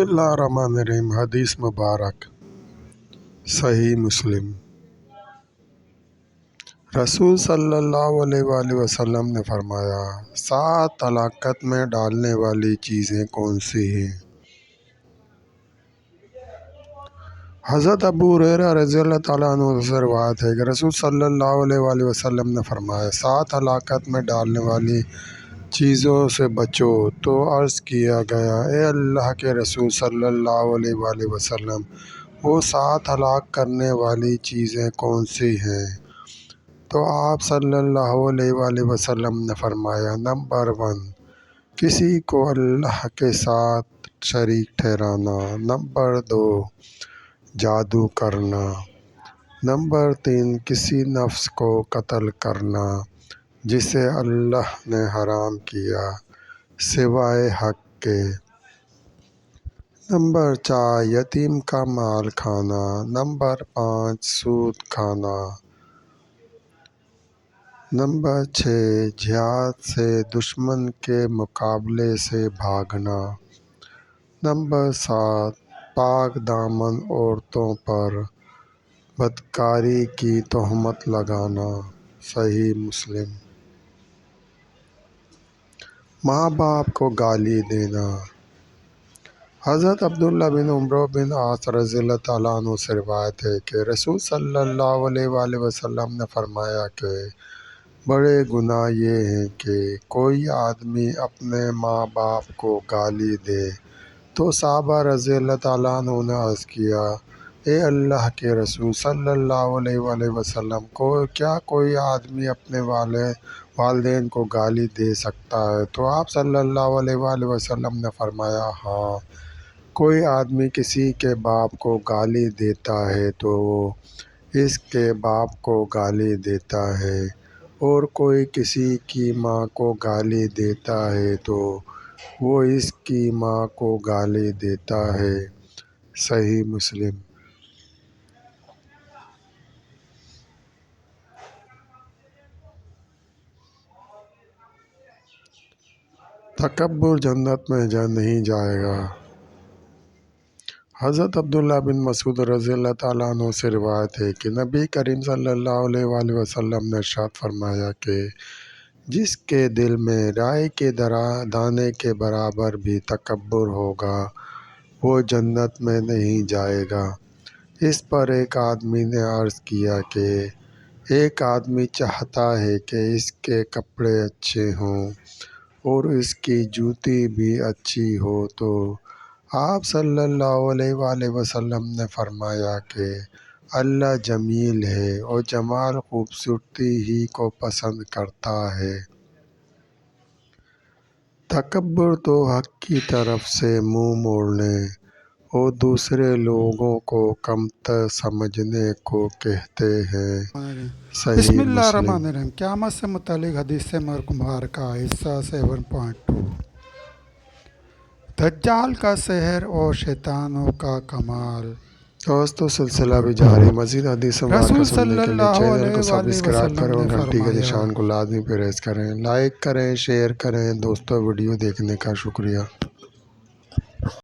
اللہ الرحمن الرحیم۔ حدیث مبارک صحیح مسلم۔ رسول صلی اللہ علیہ وآلہ وسلم نے فرمایا، 7 ہلاکت میں ڈالنے والی چیزیں کون سی ہیں؟ حضرت ابو ہریرہ رضی اللہ تعالیٰ عنہ سے روایت ہے کہ رسول صلی اللہ علیہ وآلہ وسلم نے فرمایا، 7 ہلاکت میں ڈالنے والی چیزوں سے بچو۔ تو عرض کیا گیا، اے اللہ کے رسول صلی اللہ علیہ وآلہ وسلم، وہ 7 ہلاک کرنے والی چیزیں کون سی ہیں؟ تو آپ صلی اللہ علیہ وآلہ وسلم نے فرمایا، نمبر 1، کسی کو اللہ کے ساتھ شریک ٹھہرانا۔ نمبر 2، جادو کرنا۔ نمبر 3، کسی نفس کو قتل کرنا جسے اللہ نے حرام کیا سوائے حق کے۔ نمبر 4، یتیم کا مال کھانا۔ نمبر 5، سود کھانا۔ نمبر 6، جہاد سے دشمن کے مقابلے سے بھاگنا۔ نمبر 7، پاک دامن عورتوں پر بدکاری کی تہمت لگانا۔ صحیح مسلم۔ ماں باپ کو گالی دینا۔ حضرت عبداللہ بن عمرو بن عاص رضی اللہ تعالیٰ عنہ سے روایت ہے کہ رسول صلی اللہ علیہ وآلہ وسلم نے فرمایا کہ بڑے گناہ یہ ہیں کہ کوئی آدمی اپنے ماں باپ کو گالی دے۔ تو صحابہ رضی اللہ تعالیٰ عنہ نے عرض کیا، اے اللہ کے رسول صلی اللہ علیہ وآلہ وسلم، کیا کوئی آدمی اپنے والدین کو گالی دے سکتا ہے؟ تو آپ صلی اللہ علیہ وآلہ وسلم نے فرمایا، ہاں، کوئی آدمی کسی کے باپ کو گالی دیتا ہے تو وہ اس کے باپ کو گالی دیتا ہے، اور کوئی کسی کی ماں کو گالی دیتا ہے تو وہ اس کی ماں کو گالی دیتا ہے۔ صحیح مسلم۔ تکبر جنت میں نہیں جائے گا۔ حضرت عبداللہ بن مسعود رضی اللہ تعالیٰ عنہ سے روایت ہے کہ نبی کریم صلی اللہ علیہ وآلہ وسلم نے ارشاد فرمایا کہ جس کے دل میں رائے کے دانے کے برابر بھی تکبر ہوگا وہ جنت میں نہیں جائے گا۔ اس پر ایک آدمی نے عرض کیا کہ ایک آدمی چاہتا ہے کہ اس کے کپڑے اچھے ہوں اور اس کی جوتی بھی اچھی ہو، تو آپ صلی اللہ علیہ وآلہ وسلم نے فرمایا کہ اللہ جمیل ہے اور جمال خوبصورتی ہی کو پسند کرتا ہے۔ تکبر تو حق کی طرف سے منہ موڑنے اور دوسرے لوگوں کو کمتر سمجھنے کو کہتے ہیں۔ بسم صحیح اللہ مسلم۔ الرحمن الرحیم۔ قیامت سے متعلق حدیث مبارکہ حصہ 7.2۔ دجال کا سحر اور شیطانوں کا کمال۔ دوستو، سلسلہ بھی جاری۔ مزید حدیث مبارکہ رسول سننے صلی کے لیے اللہ چینل علیہ کو وآلہ سبسکرائب کریں وسلم اور نے گھنٹی کے فرمایا، نشان کو لازمی پریس کریں۔ لائک کریں، شیئر کریں۔ دوستو، ویڈیو دیکھنے کا شکریہ۔